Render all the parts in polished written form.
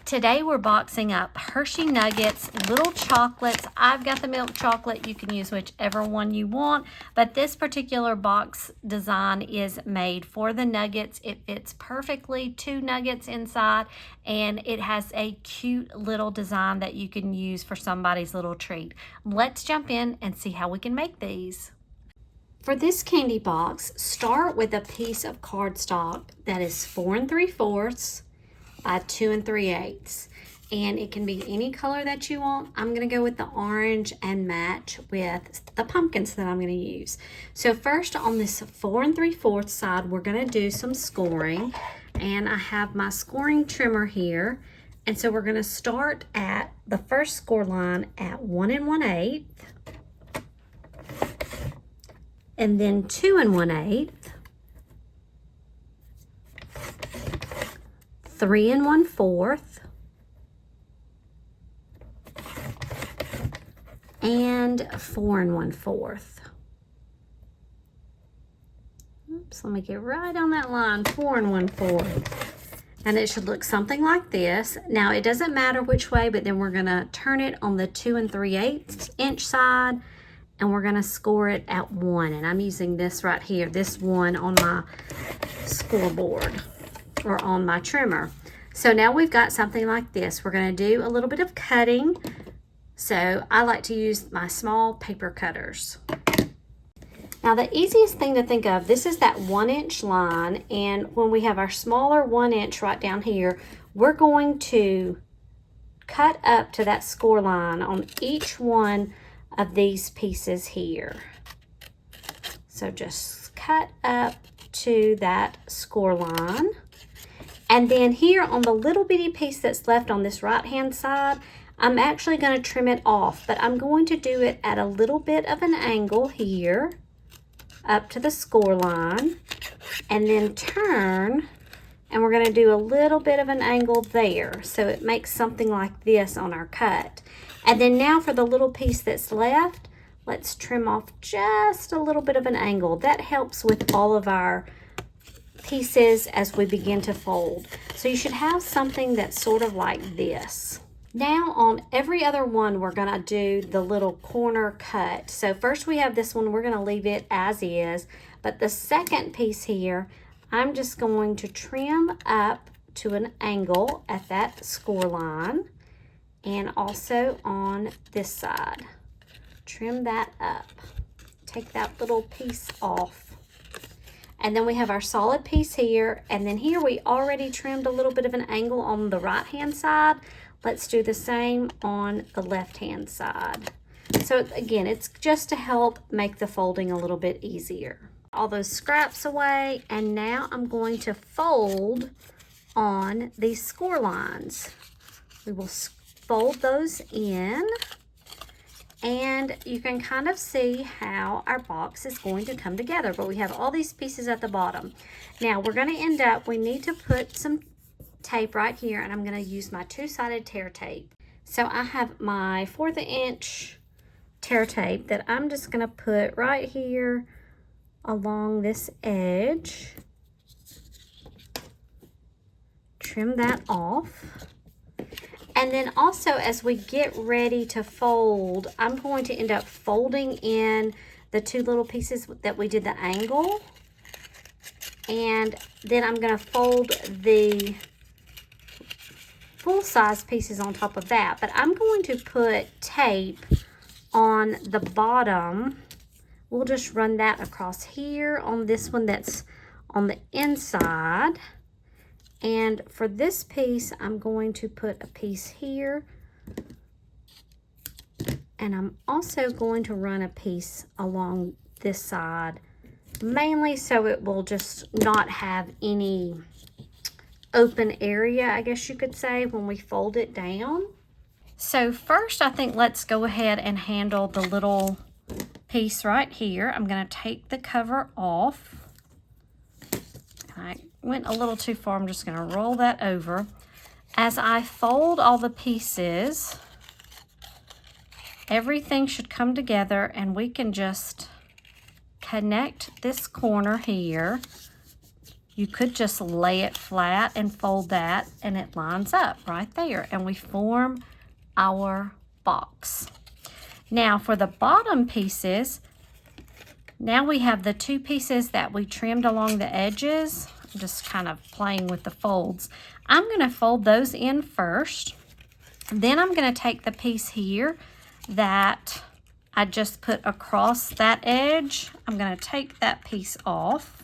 Today we're boxing up Hershey Nuggets, little chocolates. I've got the milk chocolate. You can use whichever one you want, but this particular box design is made for the nuggets. It fits perfectly, 2 nuggets inside, and it has a cute little design that you can use for somebody's little treat. Let's jump in and see how we can make these. For this candy box, start with a piece of cardstock that is 4 3/4 by 2 3/8, and it can be any color that you want. I'm going to go with the orange and match with the pumpkins that I'm going to use. So first, on this 4 3/4 side, we're going to do some scoring, and I have my scoring trimmer here, and so we're going to start at the first score line at 1 1/8, and then 2 1/8, 3 1/4, and 4 1/4. Oops, let me get right on that line, 4 1/4. And it should look something like this. Now, it doesn't matter which way, but then we're gonna turn it on the 2 3/8 inch side, and we're gonna score it at 1. And I'm using this right here, this one on my scoreboard, or on my trimmer. So now we've got something like this. We're going to do a little bit of cutting. So I like to use my small paper cutters. Now the easiest thing to think of, this is that 1 inch line, and when we have our smaller 1 inch right down here, we're going to cut up to that score line on each one of these pieces here. So just cut up to that score line. And then here on the little bitty piece that's left on this right hand side, I'm actually going to trim it off, but I'm going to do it at a little bit of an angle here up to the score line, and then turn, and we're going to do a little bit of an angle there, so it makes something like this on our cut. And then now for the little piece that's left, let's trim off just a little bit of an angle. That helps with all of our pieces as we begin to fold. So you should have something that's sort of like this. Now on every other one, we're going to do the little corner cut. So first we have this one, we're going to leave it as is, but the second piece here, I'm just going to trim up to an angle at that score line, and also on this side. Trim that up. Take that little piece off. And then we have our solid piece here, and then here we already trimmed a little bit of an angle on the right hand side. Let's do the same on the left hand side. So again, it's just to help make the folding a little bit easier. All those scraps away, and now I'm going to fold on these score lines. We will fold those in, and you can kind of see how our box is going to come together. But we have all these pieces at the bottom. Now we're going to end up, we need to put some tape right here, and I'm going to use my 2-sided tear tape. So I have my 1/4 inch tear tape that I'm just going to put right here along this edge. Trim that off. And then also, as we get ready to fold, I'm going to end up folding in the 2 little pieces that we did the angle. And then I'm going to fold the full-size pieces on top of that. But I'm going to put tape on the bottom. We'll just run that across here on this one that's on the inside. And for this piece, I'm going to put a piece here, and I'm also going to run a piece along this side, mainly so it will just not have any open area, I guess you could say, when we fold it down. So first, I think let's go ahead and handle the little piece right here. I'm going to take the cover off. I went a little too far. I'm just going to roll that over. As I fold all the pieces, everything should come together, and we can just connect this corner here you could just lay it flat and fold that, and it lines up right there, and we form our box. Now for the bottom pieces, now we have the 2 pieces that we trimmed along the edges. I'm just kind of playing with the folds. I'm going to fold those in first. Then I'm going to take the piece here that I just put across that edge. I'm going to take that piece off,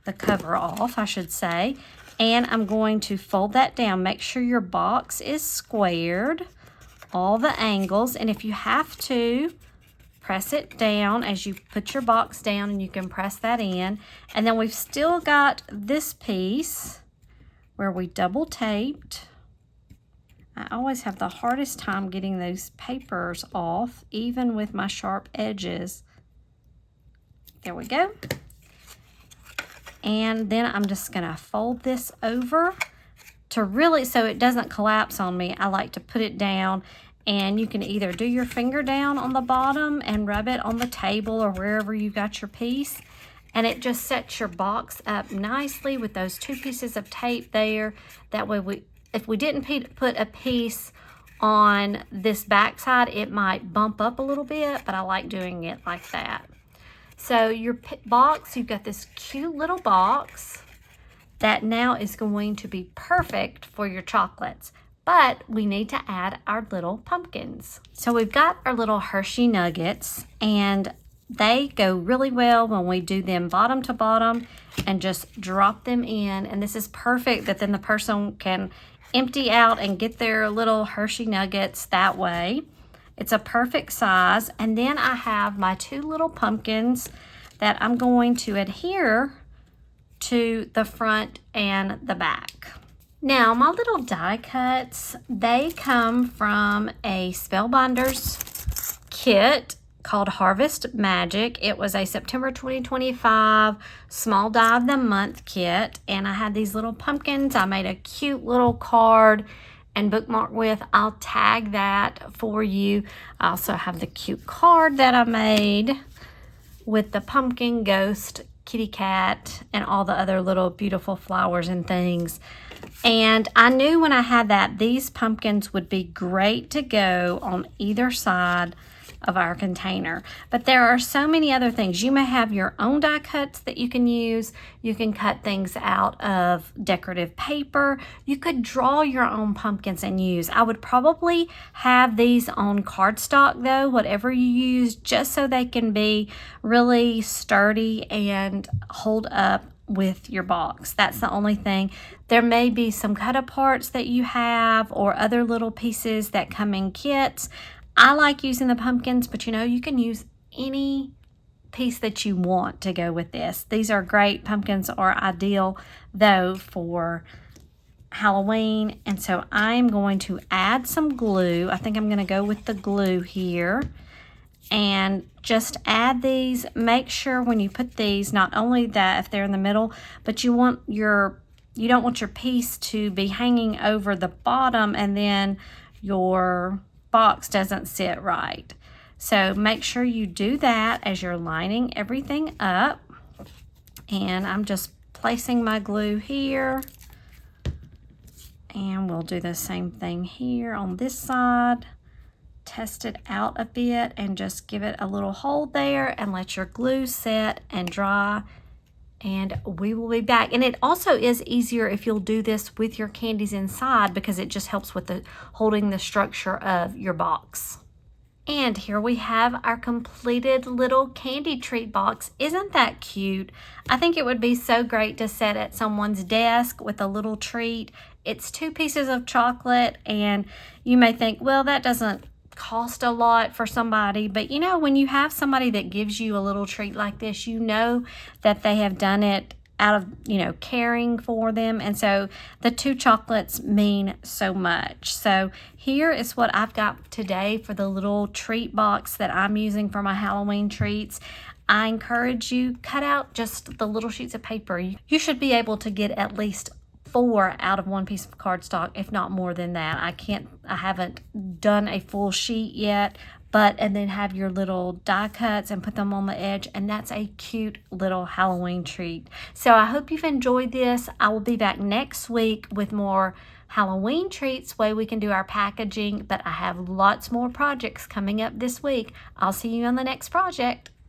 the cover off, I should say, and I'm going to fold that down. Make sure your box is squared, all the angles, and if you have to, press it down as you put your box down, and you can press that in. And then we've still got this piece where we double taped. I always have the hardest time getting those papers off, even with my sharp edges. There we go. And then I'm just gonna fold this over to really, so it doesn't collapse on me. I like to put it down, and you can either do your finger down on the bottom and rub it on the table or wherever you got your piece, and it just sets your box up nicely with those 2 pieces of tape there. That way, if we didn't put a piece on this back side, it might bump up a little bit, but I like doing it like that. So your box, you've got this cute little box that now is going to be perfect for your chocolates. But we need to add our little pumpkins. So we've got our little Hershey Nuggets, and they go really well when we do them bottom to bottom and just drop them in. And this is perfect that then the person can empty out and get their little Hershey Nuggets that way. It's a perfect size. And then I have my 2 little pumpkins that I'm going to adhere to the front and the back. Now, my little die cuts, they come from a Spellbinders kit called Harvest Magic. It was a September 2025 Small Die of the Month kit, and I had these little pumpkins. I made a cute little card and bookmark with. I'll tag that for you. I also have the cute card that I made with the pumpkin, ghost, kitty cat, and all the other little beautiful flowers and things. And I knew when I had that, these pumpkins would be great to go on either side of our container. But there are so many other things. You may have your own die cuts that you can use. You can cut things out of decorative paper. You could draw your own pumpkins and use. I would probably have these on cardstock though, whatever you use, just so they can be really sturdy and hold up with your box. That's the only thing. There may be some cut aparts that you have or other little pieces that come in kits. I like using the pumpkins, but you know, you can use any piece that you want to go with this. These are great. Pumpkins are ideal though for Halloween. And so I'm going to add some glue. I think I'm going to go with the glue here and just add these. Make sure when you put these, not only that if they're in the middle, but you don't want your piece to be hanging over the bottom and then your box doesn't sit right. So make sure you do that as you're lining everything up. And I'm just placing my glue here, and we'll do the same thing here on this side. Test it out a bit and just give it a little hold there and let your glue set and dry, and we will be back. And it also is easier if you'll do this with your candies inside, because it just helps with the holding the structure of your box. And here we have our completed little candy treat box. Isn't that cute? I think it would be so great to set at someone's desk with a little treat. It's 2 pieces of chocolate, and you may think, well, that doesn't cost a lot for somebody, but you know, when you have somebody that gives you a little treat like this, you know that they have done it out of, you know, caring for them. And so the 2 chocolates mean so much. So here is what I've got today for the little treat box that I'm using for my Halloween treats. I encourage you, cut out just the little sheets of paper. You should be able to get at least 4 out of one piece of cardstock, if not more than that. I haven't done a full sheet yet, and then have your little die cuts and put them on the edge, and that's a cute little Halloween treat. So I hope you've enjoyed this. I will be back next week with more Halloween treats, way we can do our packaging, but I have lots more projects coming up this week. I'll see you on the next project.